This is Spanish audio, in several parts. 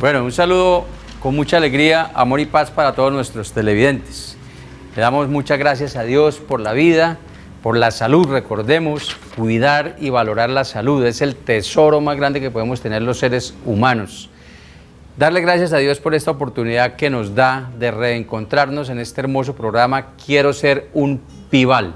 Bueno, un saludo con mucha alegría, amor y paz para todos nuestros televidentes. Le damos muchas gracias a Dios por la vida, por la salud. Recordemos, cuidar y valorar la salud es el tesoro más grande que podemos tener los seres humanos. Darle gracias a Dios por esta oportunidad que nos da de reencontrarnos en este hermoso programa Quiero ser un Pival,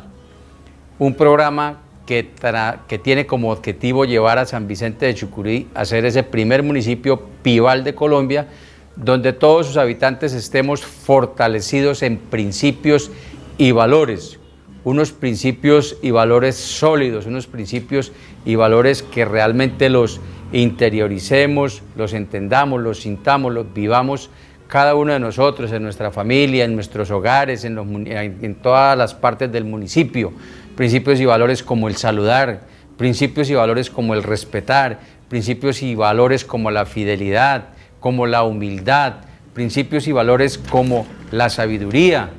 un programa que tiene como objetivo llevar a San Vicente de Chucurí a ser ese primer municipio Pival de Colombia, donde todos sus habitantes estemos fortalecidos en principios y valores, unos principios y valores sólidos, unos principios y valores que realmente los interioricemos, los entendamos, los sintamos, los vivamos cada uno de nosotros, en nuestra familia, en nuestros hogares, en todas las partes del municipio. Principios y valores como el saludar, principios y valores como el respetar, principios y valores como la fidelidad, como la humildad, principios y valores como la sabiduría,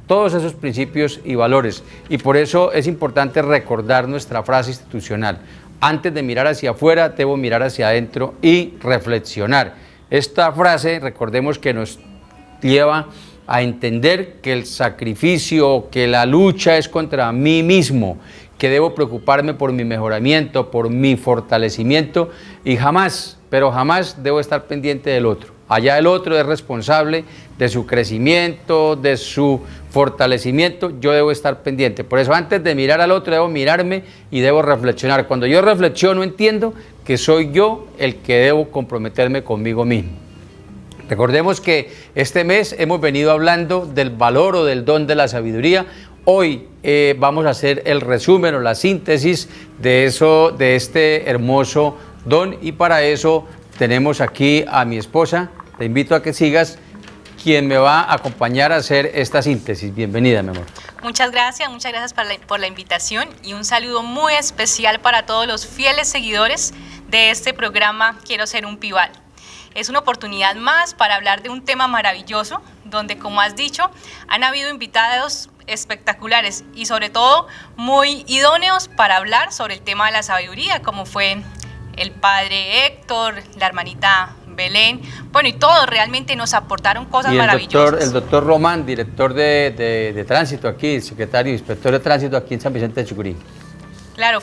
todos esos principios y valores. Y por eso es importante recordar nuestra frase institucional: antes de mirar hacia afuera, debo mirar hacia adentro y reflexionar. Esta frase, recordemos que nos lleva a entender que el sacrificio, que la lucha es contra mí mismo, que debo preocuparme por mi mejoramiento, por mi fortalecimiento y jamás, pero jamás debo estar pendiente del otro. Allá el otro es responsable de su crecimiento, de su fortalecimiento, yo debo estar pendiente. Por eso antes de mirar al otro debo mirarme y debo reflexionar. Cuando yo reflexiono entiendo que soy yo el que debo comprometerme conmigo mismo. Recordemos que este mes hemos venido hablando del valor o del don de la sabiduría. Hoy vamos a hacer el resumen o la síntesis de este hermoso don, y para eso tenemos aquí a mi esposa. Te invito a que sigas, quien me va a acompañar a hacer esta síntesis. Bienvenida, mi amor. Muchas gracias por la invitación y un saludo muy especial para todos los fieles seguidores de este programa Quiero ser un Pival. Es una oportunidad más para hablar de un tema maravilloso, donde, como has dicho, han habido invitados espectaculares y sobre todo muy idóneos para hablar sobre el tema de la sabiduría, como fue el padre Héctor, la hermanita Belén, bueno, y todos realmente nos aportaron cosas maravillosas. El doctor Román, director de tránsito aquí, secretario, inspector de tránsito aquí en San Vicente de Chucurí. Claro,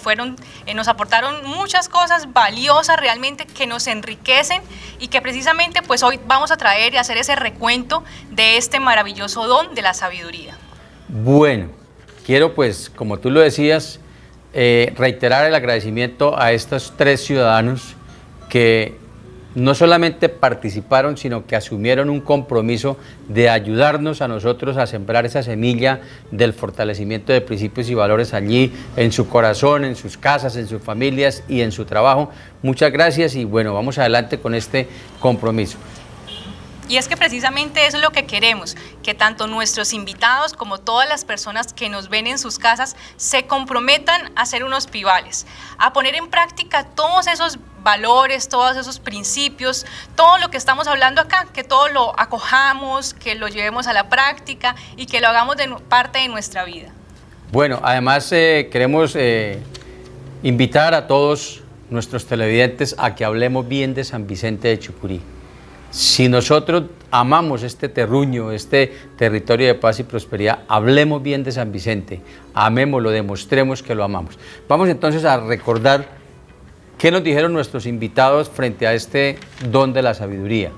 nos aportaron muchas cosas valiosas realmente que nos enriquecen y que precisamente pues hoy vamos a traer y hacer ese recuento de este maravilloso don de la sabiduría. Bueno, quiero pues, como tú lo decías, reiterar el agradecimiento a estos 3 ciudadanos que no solamente participaron, sino que asumieron un compromiso de ayudarnos a nosotros a sembrar esa semilla del fortalecimiento de principios y valores allí en su corazón, en sus casas, en sus familias y en su trabajo. Muchas gracias y bueno, vamos adelante con este compromiso. Y es que precisamente eso es lo que queremos, que tanto nuestros invitados como todas las personas que nos ven en sus casas se comprometan a ser unos pivales, a poner en práctica todos esos valores, todos esos principios, todo lo que estamos hablando acá, que todo lo acojamos, que lo llevemos a la práctica y que lo hagamos de parte de nuestra vida. Bueno, además queremos invitar a todos nuestros televidentes a que hablemos bien de San Vicente de Chucurí. Si nosotros amamos este terruño, este territorio de paz y prosperidad, hablemos bien de San Vicente, amémoslo, demostremos que lo amamos. Vamos entonces a recordar qué nos dijeron nuestros invitados frente a este don de la sabiduría.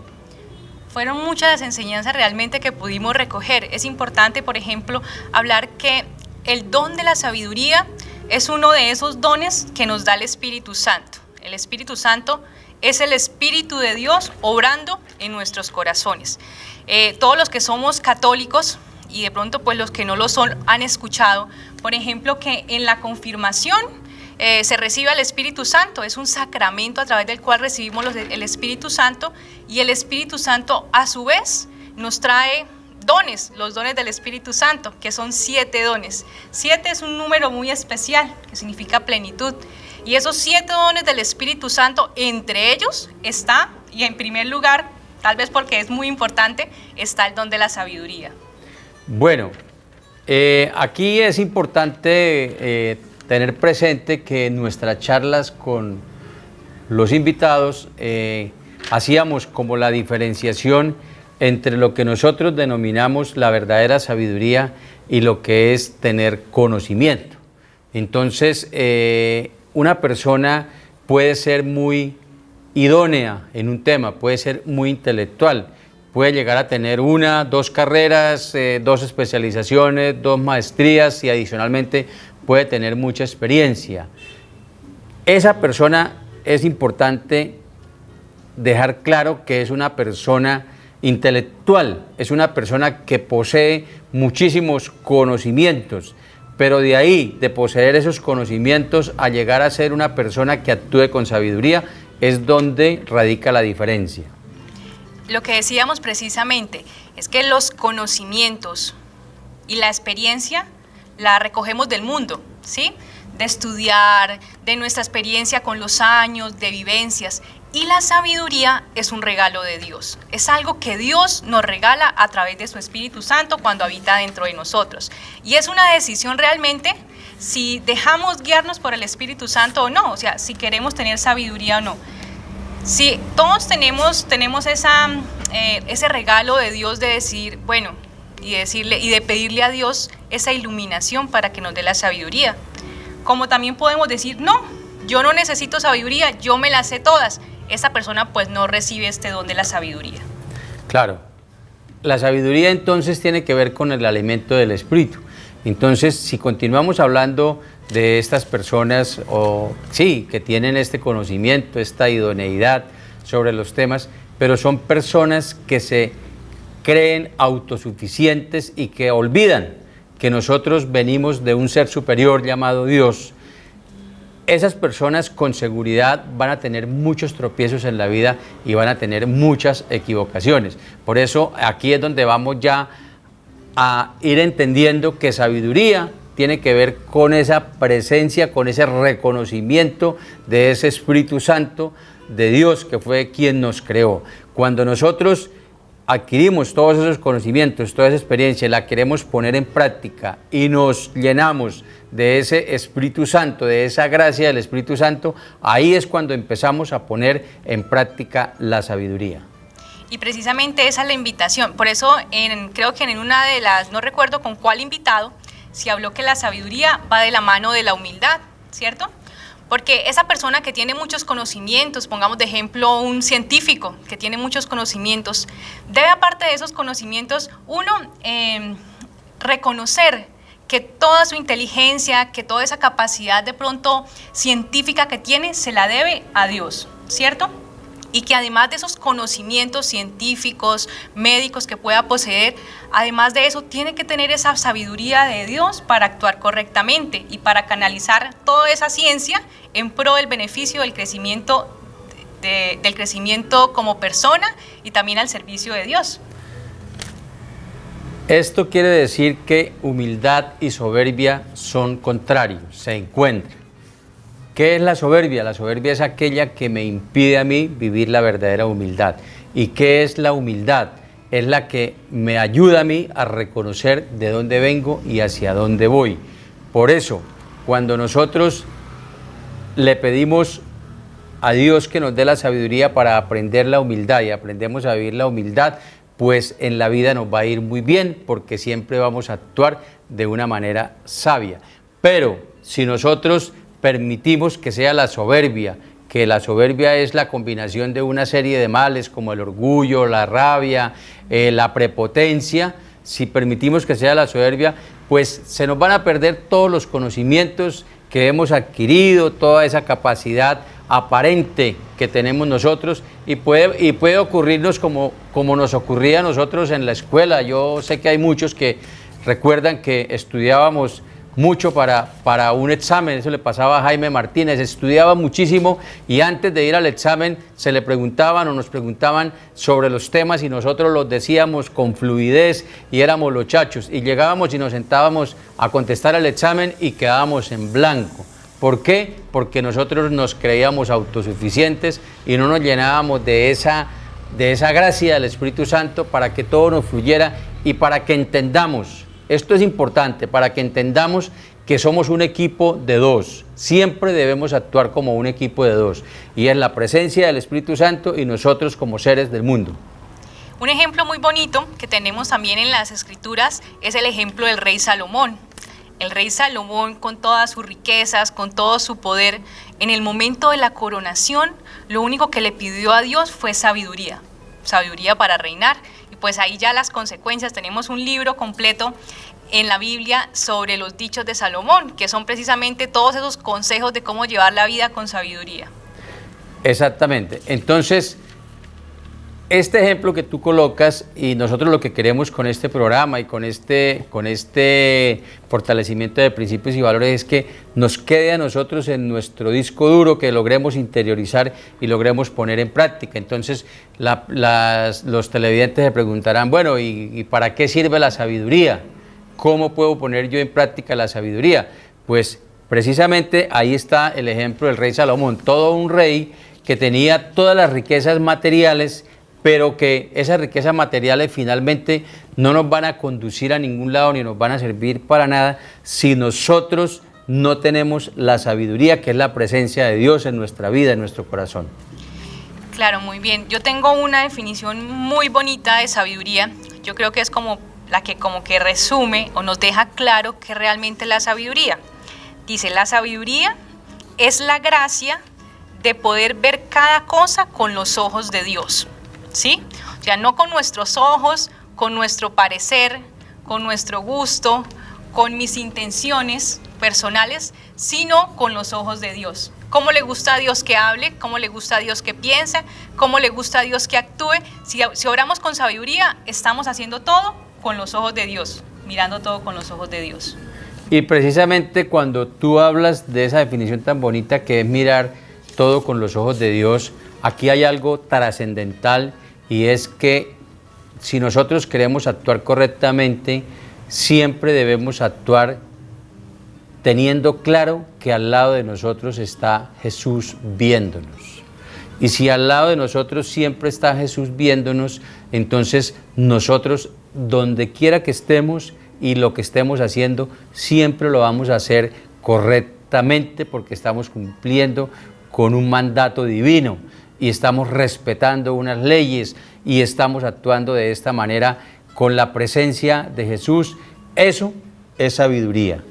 Fueron muchas las enseñanzas realmente que pudimos recoger. Es importante, por ejemplo, hablar que el don de la sabiduría es uno de esos dones que nos da el Espíritu Santo. El Espíritu Santo es el Espíritu de Dios obrando en nuestros corazones. Todos los que somos católicos y de pronto pues los que no lo son han escuchado, por ejemplo, que en la confirmación se recibe al Espíritu Santo. Es un sacramento a través del cual recibimos el Espíritu Santo, y el Espíritu Santo a su vez nos trae dones, los dones del Espíritu Santo, que son 7 dones. 7 es un número muy especial que significa plenitud. Y esos 7 dones del Espíritu Santo, entre ellos está, y en primer lugar, tal vez porque es muy importante, está el don de la sabiduría. Bueno, aquí es importante tener presente que en nuestras charlas con los invitados hacíamos como la diferenciación entre lo que nosotros denominamos la verdadera sabiduría y lo que es tener conocimiento. Entonces, una persona puede ser muy idónea en un tema, puede ser muy intelectual, puede llegar a tener 1, 2 carreras, 2 especializaciones, 2 maestrías y adicionalmente puede tener mucha experiencia. Esa persona es importante dejar claro que es una persona intelectual, es una persona que posee muchísimos conocimientos, pero de ahí, de poseer esos conocimientos a llegar a ser una persona que actúe con sabiduría, es donde radica la diferencia. Lo que decíamos precisamente es que los conocimientos y la experiencia la recogemos del mundo, ¿sí? De estudiar, de nuestra experiencia con los años, de vivencias. Y la sabiduría es un regalo de Dios. Es algo que Dios nos regala a través de su Espíritu Santo cuando habita dentro de nosotros. Y es una decisión realmente si dejamos guiarnos por el Espíritu Santo o no, o sea, si queremos tener sabiduría o no. Si todos tenemos ese regalo de Dios de decir, bueno, y de pedirle a Dios esa iluminación para que nos dé la sabiduría. Como también podemos decir, no, yo no necesito sabiduría, yo me las sé todas. Esa persona pues no recibe este don de la sabiduría. Claro, la sabiduría entonces tiene que ver con el alimento del espíritu. Entonces, si continuamos hablando de estas personas, que tienen este conocimiento, esta idoneidad sobre los temas, pero son personas que se creen autosuficientes y que olvidan que nosotros venimos de un ser superior llamado Dios. Esas personas con seguridad van a tener muchos tropiezos en la vida y van a tener muchas equivocaciones. Por eso aquí es donde vamos ya a ir entendiendo que sabiduría tiene que ver con esa presencia, con ese reconocimiento de ese Espíritu Santo de Dios que fue quien nos creó. Cuando nosotros adquirimos todos esos conocimientos, toda esa experiencia, la queremos poner en práctica y nos llenamos de ese Espíritu Santo, de esa gracia del Espíritu Santo, ahí es cuando empezamos a poner en práctica la sabiduría. Y precisamente esa es la invitación. Por eso creo que en una de las, no recuerdo con cuál invitado, se habló que la sabiduría va de la mano de la humildad, ¿cierto? Porque esa persona que tiene muchos conocimientos, pongamos de ejemplo un científico que tiene muchos conocimientos, debe aparte de esos conocimientos, uno, reconocer que toda su inteligencia, que toda esa capacidad de pronto científica que tiene, se la debe a Dios, ¿cierto? Y que además de esos conocimientos científicos, médicos que pueda poseer, además de eso tiene que tener esa sabiduría de Dios para actuar correctamente y para canalizar toda esa ciencia en pro del beneficio del crecimiento como persona y también al servicio de Dios. Esto quiere decir que humildad y soberbia son contrarios, se encuentran. ¿Qué es la soberbia? La soberbia es aquella que me impide a mí vivir la verdadera humildad. ¿Y qué es la humildad? Es la que me ayuda a mí a reconocer de dónde vengo y hacia dónde voy. Por eso, cuando nosotros le pedimos a Dios que nos dé la sabiduría para aprender la humildad y aprendemos a vivir la humildad, pues en la vida nos va a ir muy bien porque siempre vamos a actuar de una manera sabia. Pero si nosotros permitimos que sea la soberbia, que la soberbia es la combinación de una serie de males como el orgullo, la rabia, la prepotencia, si permitimos que sea la soberbia, pues se nos van a perder todos los conocimientos que hemos adquirido, toda esa capacidad aparente que tenemos nosotros y puede ocurrirnos como nos ocurría a nosotros en la escuela. Yo sé que hay muchos que recuerdan que estudiábamos mucho para un examen, eso le pasaba a Jaime Martínez, estudiaba muchísimo y antes de ir al examen se le preguntaban o nos preguntaban sobre los temas y nosotros los decíamos con fluidez y éramos los chachos y llegábamos y nos sentábamos a contestar el examen y quedábamos en blanco. ¿Por qué? Porque nosotros nos creíamos autosuficientes y no nos llenábamos de esa gracia del Espíritu Santo para que todo nos fluyera y para que entendamos Esto es importante para que entendamos que somos un equipo de dos. Siempre debemos actuar como un equipo de dos. Y en la presencia del Espíritu Santo y nosotros como seres del mundo. Un ejemplo muy bonito que tenemos también en las Escrituras es el ejemplo del rey Salomón. El rey Salomón, con todas sus riquezas, con todo su poder, en el momento de la coronación, lo único que le pidió a Dios fue sabiduría. Sabiduría para reinar. Y pues ahí ya las consecuencias. Tenemos un libro completo en la Biblia sobre los dichos de Salomón, que son precisamente todos esos consejos de cómo llevar la vida con sabiduría. Exactamente. Entonces, este ejemplo que tú colocas y nosotros lo que queremos con este programa y con este fortalecimiento de principios y valores es que nos quede a nosotros en nuestro disco duro, que logremos interiorizar y logremos poner en práctica. Entonces los televidentes se preguntarán, bueno, ¿y para qué sirve la sabiduría? ¿Cómo puedo poner yo en práctica la sabiduría? Pues precisamente ahí está el ejemplo del rey Salomón, todo un rey que tenía todas las riquezas materiales, pero que esas riquezas materiales finalmente no nos van a conducir a ningún lado ni nos van a servir para nada si nosotros no tenemos la sabiduría, que es la presencia de Dios en nuestra vida, en nuestro corazón. Claro, muy bien. Yo tengo una definición muy bonita de sabiduría. Yo creo que es como la que como que resume o nos deja claro que realmente es la sabiduría. Dice, la sabiduría es la gracia de poder ver cada cosa con los ojos de Dios. ¿Sí? O sea, no con nuestros ojos, con nuestro parecer, con nuestro gusto, con mis intenciones personales, sino con los ojos de Dios. ¿Cómo le gusta a Dios que hable? ¿Cómo le gusta a Dios que piense? ¿Cómo le gusta a Dios que actúe? Si oramos con sabiduría, estamos haciendo todo con los ojos de Dios, mirando todo con los ojos de Dios. Y precisamente cuando tú hablas de esa definición tan bonita que es mirar todo con los ojos de Dios, aquí hay algo trascendental. Y es que si nosotros queremos actuar correctamente, siempre debemos actuar teniendo claro que al lado de nosotros está Jesús viéndonos. Y si al lado de nosotros siempre está Jesús viéndonos, entonces nosotros, donde quiera que estemos y lo que estemos haciendo, siempre lo vamos a hacer correctamente porque estamos cumpliendo con un mandato divino. Y estamos respetando unas leyes y estamos actuando de esta manera con la presencia de Jesús. Eso es sabiduría.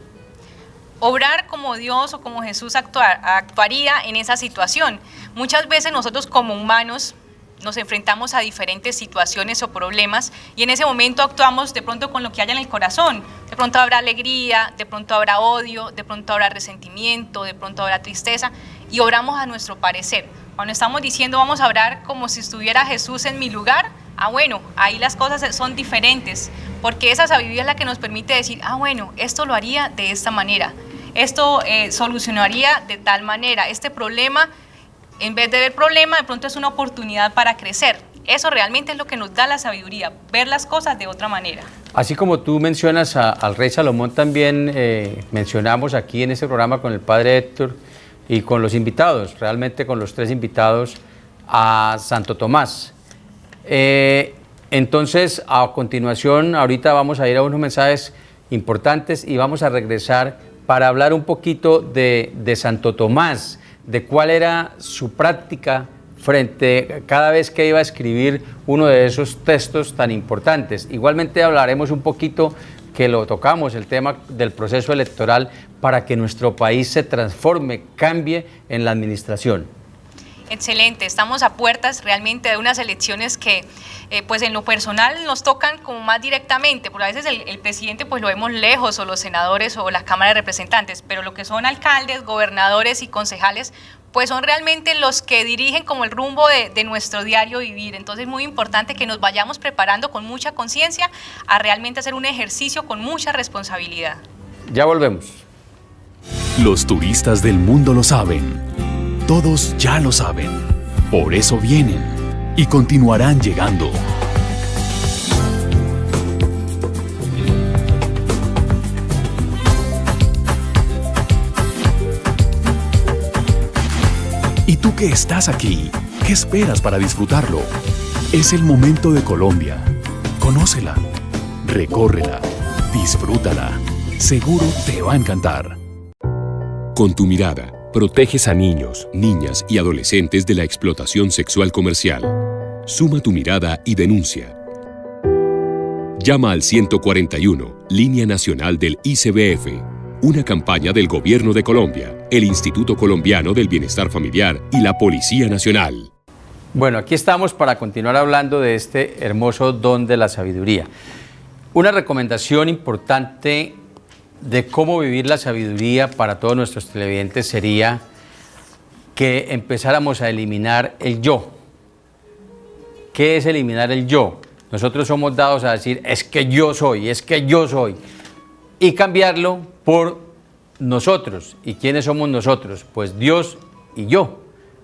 Obrar como Dios o como Jesús actuaría en esa situación. Muchas veces nosotros como humanos nos enfrentamos a diferentes situaciones o problemas y en ese momento actuamos de pronto con lo que haya en el corazón. De pronto habrá alegría, de pronto habrá odio, de pronto habrá resentimiento, de pronto habrá tristeza y obramos a nuestro parecer. Cuando estamos diciendo vamos a orar como si estuviera Jesús en mi lugar, bueno, ahí las cosas son diferentes, porque esa sabiduría es la que nos permite decir, bueno, esto lo haría de esta manera, esto solucionaría de tal manera, este problema, en vez de ver problema, de pronto es una oportunidad para crecer. Eso realmente es lo que nos da la sabiduría, ver las cosas de otra manera. Así como tú mencionas al rey Salomón, también mencionamos aquí en este programa con el padre Héctor, y con los invitados, realmente con los 3 invitados, a Santo Tomás. Entonces, a continuación, ahorita vamos a ir a unos mensajes importantes y vamos a regresar para hablar un poquito de Santo Tomás, de cuál era su práctica frente cada vez que iba a escribir uno de esos textos tan importantes. Igualmente hablaremos un poquito, que lo tocamos, el tema del proceso electoral para que nuestro país se transforme, cambie en la administración. Excelente, estamos a puertas realmente de unas elecciones que pues en lo personal nos tocan como más directamente, porque a veces el presidente pues lo vemos lejos, o los senadores o la Cámara de Representantes, pero lo que son alcaldes, gobernadores y concejales pues son realmente los que dirigen como el rumbo de nuestro diario vivir. Entonces es muy importante que nos vayamos preparando con mucha conciencia a realmente hacer un ejercicio con mucha responsabilidad. Ya volvemos. Los turistas del mundo lo saben. Todos ya lo saben. Por eso vienen y continuarán llegando. ¿Y tú que estás aquí? ¿Qué esperas para disfrutarlo? Es el momento de Colombia. Conócela, recórrela, Disfrútala. Seguro te va a encantar. Con tu mirada, proteges a niños, niñas y adolescentes de la explotación sexual comercial. Suma tu mirada y denuncia. Llama al 141, Línea Nacional del ICBF. Una campaña del Gobierno de Colombia, el Instituto Colombiano del Bienestar Familiar y la Policía Nacional. Bueno, aquí estamos para continuar hablando de este hermoso don de la sabiduría. Una recomendación importante de cómo vivir la sabiduría para todos nuestros televidentes sería que empezáramos a eliminar el yo. ¿Qué es eliminar el yo? Nosotros somos dados a decir, es que yo soy, y cambiarlo por nosotros. ¿Y quiénes somos nosotros? Pues Dios y yo.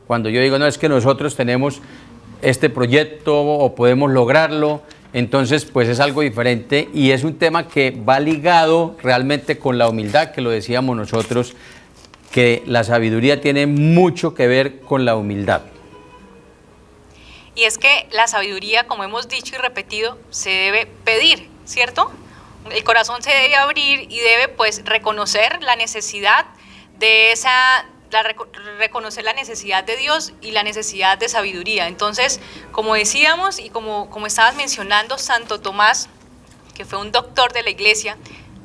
Cuando yo digo, no, es que nosotros tenemos este proyecto o podemos lograrlo, entonces pues es algo diferente y es un tema que va ligado realmente con la humildad, que lo decíamos nosotros, que la sabiduría tiene mucho que ver con la humildad. Y es que la sabiduría, como hemos dicho y repetido, se debe pedir, ¿cierto? El corazón se debe abrir y debe pues reconocer la necesidad de reconocer la necesidad de Dios y la necesidad de sabiduría. Entonces, como decíamos y como estabas mencionando, Santo Tomás, que fue un doctor de la iglesia,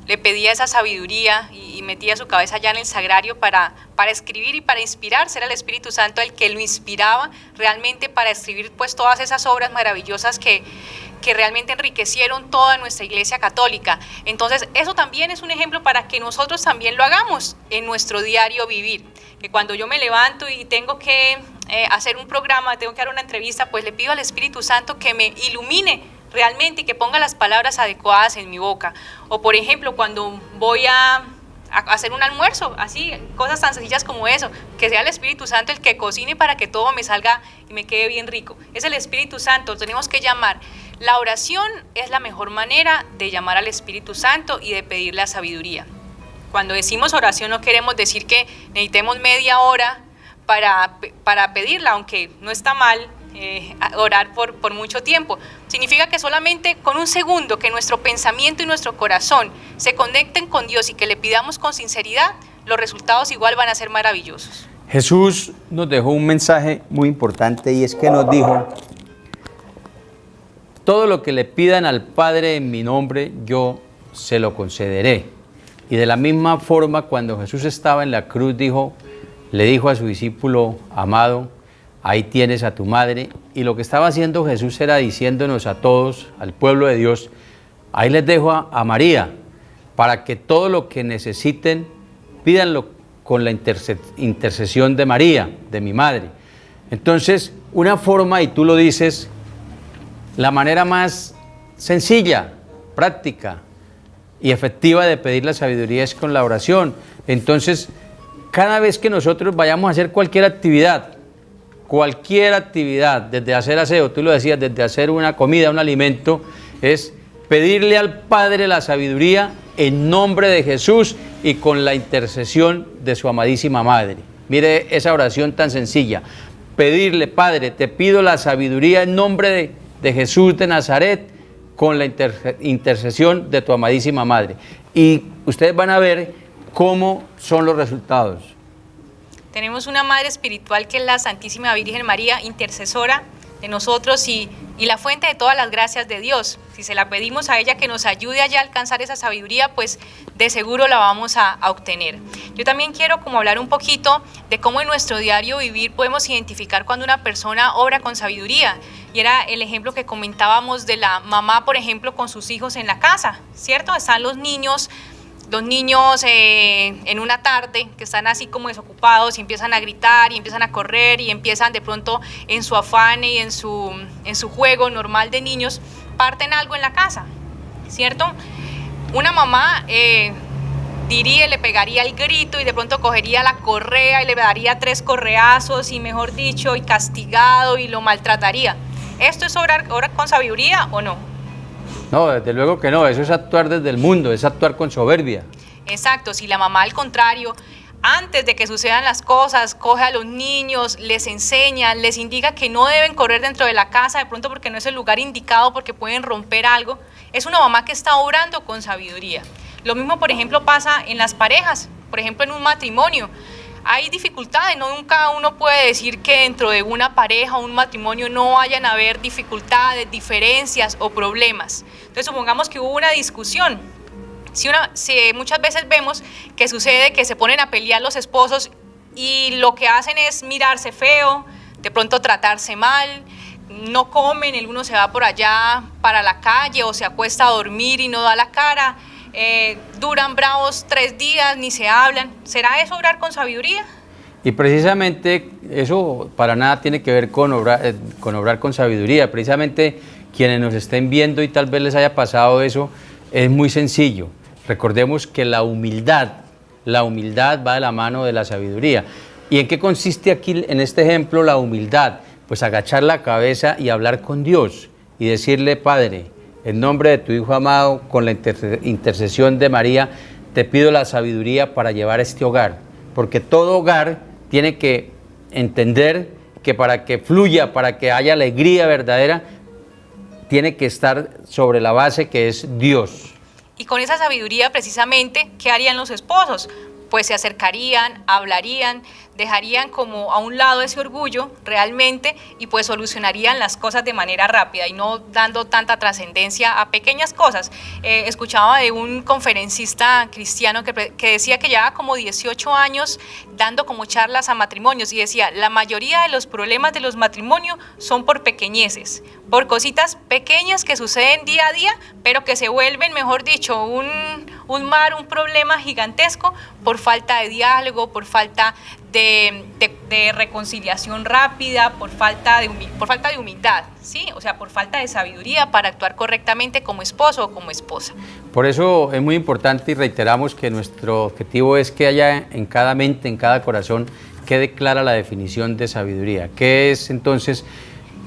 le pedía esa sabiduría y metía su cabeza allá en el sagrario para escribir y para inspirarse. Era el Espíritu Santo el que lo inspiraba realmente para escribir pues todas esas obras maravillosas que realmente enriquecieron toda nuestra iglesia católica. Entonces, eso también es un ejemplo para que nosotros también lo hagamos en nuestro diario vivir. Que cuando yo me levanto y tengo que hacer un programa, tengo que dar una entrevista, pues le pido al Espíritu Santo que me ilumine realmente y que ponga las palabras adecuadas en mi boca. O por ejemplo, cuando voy a hacer un almuerzo, así, cosas tan sencillas como eso, que sea el Espíritu Santo el que cocine para que todo me salga y me quede bien rico. Es el Espíritu Santo, lo tenemos que llamar. La oración es la mejor manera de llamar al Espíritu Santo y de pedir la sabiduría. Cuando decimos oración no queremos decir que necesitemos media hora para pedirla, aunque no está mal orar por mucho tiempo. Significa que solamente con un segundo que nuestro pensamiento y nuestro corazón se conecten con Dios y que le pidamos con sinceridad, los resultados igual van a ser maravillosos. Jesús nos dejó un mensaje muy importante y es que nos dijo, todo lo que le pidan al Padre en mi nombre, yo se lo concederé. Y de la misma forma, cuando Jesús estaba en la cruz, le dijo a su discípulo amado, ahí tienes a tu madre. Y lo que estaba haciendo Jesús era diciéndonos a todos, al pueblo de Dios, ahí les dejo a María, para que todo lo que necesiten, pídanlo con la intercesión de María, de mi madre. Entonces, una forma, y tú lo dices, la manera más sencilla, práctica y efectiva de pedir la sabiduría es con la oración. Entonces, cada vez que nosotros vayamos a hacer cualquier actividad, desde hacer aseo, tú lo decías, desde hacer una comida, un alimento, es pedirle al Padre la sabiduría en nombre de Jesús y con la intercesión de su amadísima Madre. Mire esa oración tan sencilla. Pedirle, Padre, te pido la sabiduría en nombre de Jesús de Nazaret, con la intercesión de tu amadísima Madre. Y ustedes van a ver cómo son los resultados. Tenemos una Madre espiritual que es la Santísima Virgen María, intercesora de nosotros y la fuente de todas las gracias de Dios. Si se la pedimos a ella que nos ayude allá a alcanzar esa sabiduría, pues de seguro la vamos a obtener. Yo también quiero como hablar un poquito de cómo en nuestro diario vivir podemos identificar cuando una persona obra con sabiduría. Y era el ejemplo que comentábamos de la mamá, por ejemplo, con sus hijos en la casa, ¿cierto? Están los niños en una tarde que están así como desocupados y empiezan a gritar y empiezan a correr y empiezan de pronto en su afán y en su juego normal de niños, parten algo en la casa, ¿cierto? Una mamá diría, le pegaría el grito y de pronto cogería la correa y le daría 3 correazos y mejor dicho, y castigado y lo maltrataría. ¿Esto es obrar con sabiduría o no? No, desde luego que no, eso es actuar desde el mundo, es actuar con soberbia. Exacto, si la mamá al contrario antes de que sucedan las cosas, coge a los niños, les enseña, les indica que no deben correr dentro de la casa, de pronto porque no es el lugar indicado, porque pueden romper algo. Es una mamá que está obrando con sabiduría. Lo mismo, por ejemplo, pasa en las parejas, por ejemplo, en un matrimonio. Hay dificultades, no nunca uno puede decir que dentro de una pareja o un matrimonio no vayan a haber dificultades, diferencias o problemas. Entonces, supongamos que hubo una discusión. Si muchas veces vemos que sucede que se ponen a pelear los esposos y lo que hacen es mirarse feo, de pronto tratarse mal, no comen, el uno se va por allá para la calle o se acuesta a dormir y no da la cara. Duran bravos 3 días, ni se hablan. ¿Será eso obrar con sabiduría? Y precisamente eso para nada tiene que ver con obrar con sabiduría. Precisamente quienes nos estén viendo y tal vez les haya pasado eso, es muy sencillo. Recordemos que la humildad va de la mano de la sabiduría. ¿Y en qué consiste aquí en este ejemplo la humildad? Pues agachar la cabeza y hablar con Dios y decirle: Padre, en nombre de tu Hijo amado, con la intercesión de María, te pido la sabiduría para llevar este hogar. Porque todo hogar tiene que entender que para que fluya, para que haya alegría verdadera, tiene que estar sobre la base que es Dios. Y con esa sabiduría, precisamente, ¿qué harían los esposos? Pues se acercarían, hablarían, dejarían como a un lado ese orgullo realmente y pues solucionarían las cosas de manera rápida y no dando tanta trascendencia a pequeñas cosas. Escuchaba de un conferencista cristiano que decía que llevaba como 18 años dando como charlas a matrimonios y decía: la mayoría de los problemas de los matrimonios son por pequeñeces, por cositas pequeñas que suceden día a día, pero que se vuelven, mejor dicho, un mar, un problema gigantesco por falta de diálogo, por falta de reconciliación rápida, por falta de humildad, ¿sí? O sea, por falta de sabiduría para actuar correctamente como esposo o como esposa. Por eso es muy importante y reiteramos que nuestro objetivo es que haya en cada mente, en cada corazón, quede clara la definición de sabiduría. ¿Qué es entonces?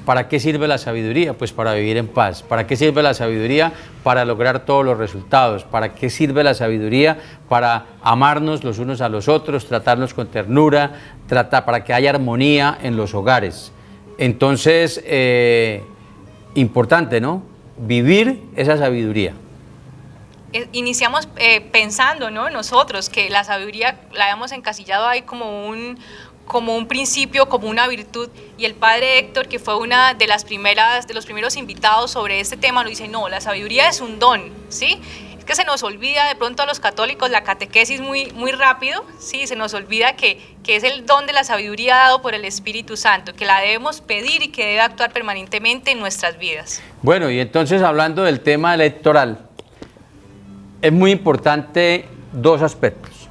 ¿Para qué sirve la sabiduría? Pues para vivir en paz. ¿Para qué sirve la sabiduría? Para lograr todos los resultados. ¿Para qué sirve la sabiduría? Para amarnos los unos a los otros, tratarnos con ternura, para que haya armonía en los hogares. Entonces, importante, ¿no? Vivir esa sabiduría. Iniciamos pensando, ¿no?, nosotros que la sabiduría la habíamos encasillado ahí como un principio, como una virtud, y el padre Héctor, que fue una de los primeros invitados sobre este tema, nos dice: no, la sabiduría es un don, ¿sí? Es que se nos olvida de pronto a los católicos la catequesis muy rápido, ¿sí? Se nos olvida que es el don de la sabiduría dado por el Espíritu Santo, que la debemos pedir y que debe actuar permanentemente en nuestras vidas. Bueno, y entonces hablando del tema electoral, es muy importante 2 aspectos.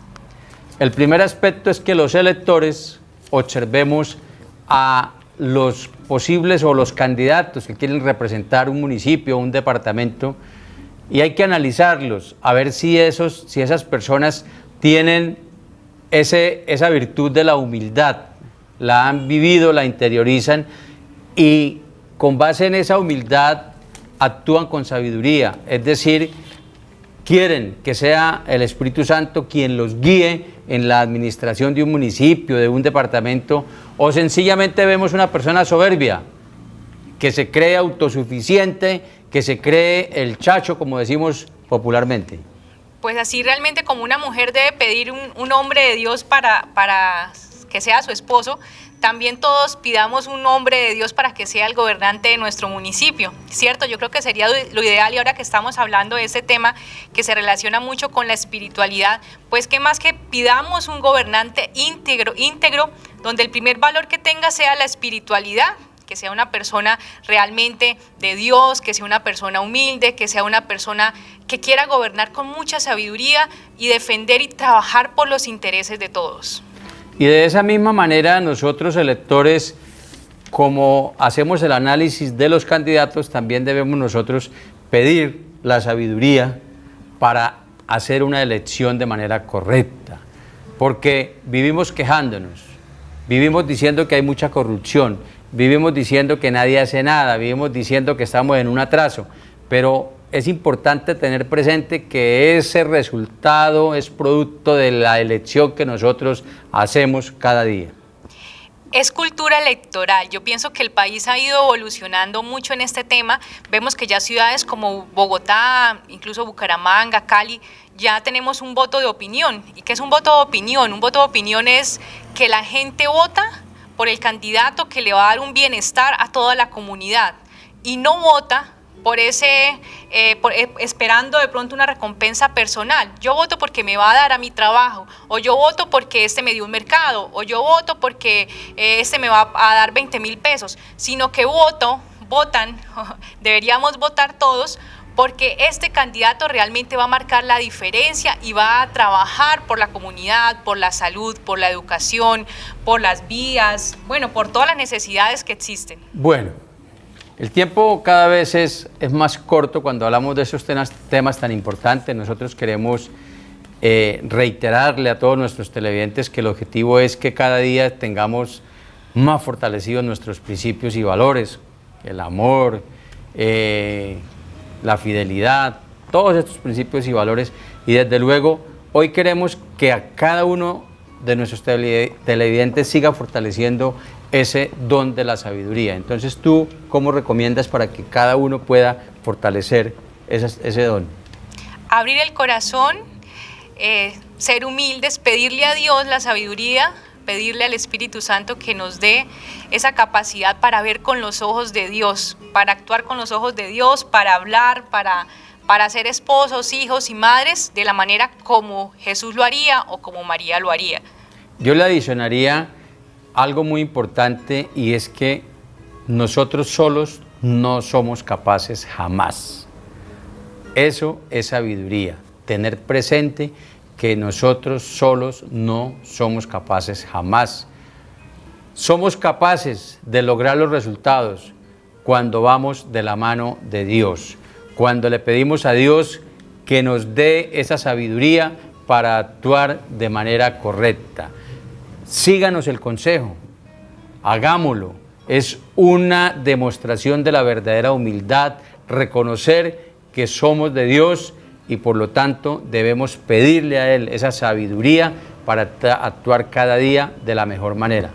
El primer aspecto es que los electores observemos a los posibles o los candidatos que quieren representar un municipio o un departamento, y hay que analizarlos, a ver si esas personas tienen esa virtud de la humildad, la han vivido, la interiorizan y con base en esa humildad actúan con sabiduría, es decir, quieren que sea el Espíritu Santo quien los guíe en la administración de un municipio, de un departamento, o sencillamente vemos una persona soberbia, que se cree autosuficiente, que se cree el chacho, como decimos popularmente. Pues así realmente como una mujer debe pedir un hombre de Dios para que sea su esposo, también todos pidamos un hombre de Dios para que sea el gobernante de nuestro municipio, ¿cierto? Yo creo que sería lo ideal, y ahora que estamos hablando de este tema que se relaciona mucho con la espiritualidad, pues qué más que pidamos un gobernante íntegro, donde el primer valor que tenga sea la espiritualidad, que sea una persona realmente de Dios, que sea una persona humilde, que sea una persona que quiera gobernar con mucha sabiduría y defender y trabajar por los intereses de todos. Y de esa misma manera nosotros electores, como hacemos el análisis de los candidatos, también debemos nosotros pedir la sabiduría para hacer una elección de manera correcta, porque vivimos quejándonos, vivimos diciendo que hay mucha corrupción, vivimos diciendo que nadie hace nada, vivimos diciendo que estamos en un atraso, pero es importante tener presente que ese resultado es producto de la elección que nosotros hacemos cada día. Es cultura electoral. Yo pienso que el país ha ido evolucionando mucho en este tema. Vemos que ya ciudades como Bogotá, incluso Bucaramanga, Cali, ya tenemos un voto de opinión. ¿Y qué es un voto de opinión? Un voto de opinión es que la gente vota por el candidato que le va a dar un bienestar a toda la comunidad y no vota por esperando de pronto una recompensa personal. Yo voto porque me va a dar a mi trabajo, o yo voto porque este me dio un mercado, o yo voto porque este me va a dar 20,000 pesos, sino que deberíamos votar todos porque este candidato realmente va a marcar la diferencia y va a trabajar por la comunidad, por la salud, por la educación, por las vías, bueno, por todas las necesidades que existen. Bueno, el tiempo cada vez es más corto cuando hablamos de esos temas tan importantes. Nosotros queremos reiterarle a todos nuestros televidentes que el objetivo es que cada día tengamos más fortalecidos nuestros principios y valores, el amor, la fidelidad, todos estos principios y valores, y desde luego hoy queremos que a cada uno de nuestros televidentes siga fortaleciendo ese don de la sabiduría. Entonces, ¿tú cómo recomiendas para que cada uno pueda fortalecer ese don? Abrir el corazón, ser humildes, pedirle a Dios la sabiduría, pedirle al Espíritu Santo que nos dé esa capacidad para ver con los ojos de Dios, para actuar con los ojos de Dios, para hablar, para ser esposos, hijos y madres de la manera como Jesús lo haría o como María lo haría. Yo le adicionaría algo muy importante, y es que nosotros solos no somos capaces jamás. Eso es sabiduría, tener presente que nosotros solos no somos capaces jamás. Somos capaces de lograr los resultados cuando vamos de la mano de Dios, cuando le pedimos a Dios que nos dé esa sabiduría para actuar de manera correcta. Síganos el consejo, hagámoslo. Es una demostración de la verdadera humildad, reconocer que somos de Dios y por lo tanto debemos pedirle a Él esa sabiduría para actuar cada día de la mejor manera.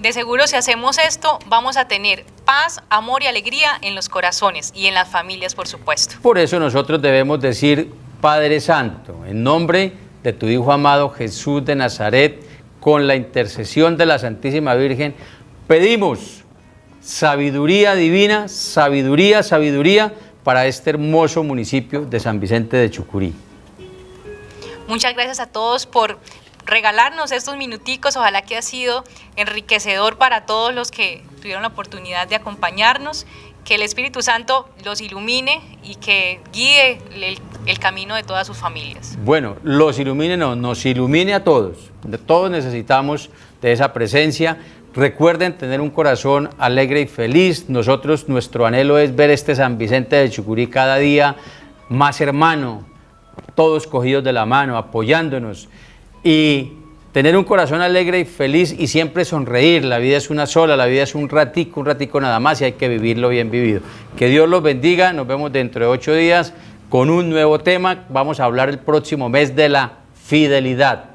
De seguro, si hacemos esto, vamos a tener paz, amor y alegría en los corazones y en las familias, por supuesto. Por eso nosotros debemos decir: Padre Santo, en nombre de tu Hijo amado Jesús de Nazaret, con la intercesión de la Santísima Virgen, pedimos sabiduría divina, sabiduría para este hermoso municipio de San Vicente de Chucurí. Muchas gracias a todos por regalarnos estos minuticos. Ojalá que ha sido enriquecedor para todos los que tuvieron la oportunidad de acompañarnos. Que el Espíritu Santo los ilumine y que guíe el camino de todas sus familias. Bueno, los ilumine, no, nos ilumine a todos. Todos necesitamos de esa presencia. Recuerden tener un corazón alegre y feliz. Nuestro anhelo es ver este San Vicente de Chucurí cada día más hermano, todos cogidos de la mano, apoyándonos, y tener un corazón alegre y feliz y siempre sonreír. La vida es una sola, la vida es un ratico nada más, y hay que vivirlo bien vivido. Que Dios los bendiga. Nos vemos dentro de 8 días con un nuevo tema. Vamos a hablar el próximo mes de la fidelidad.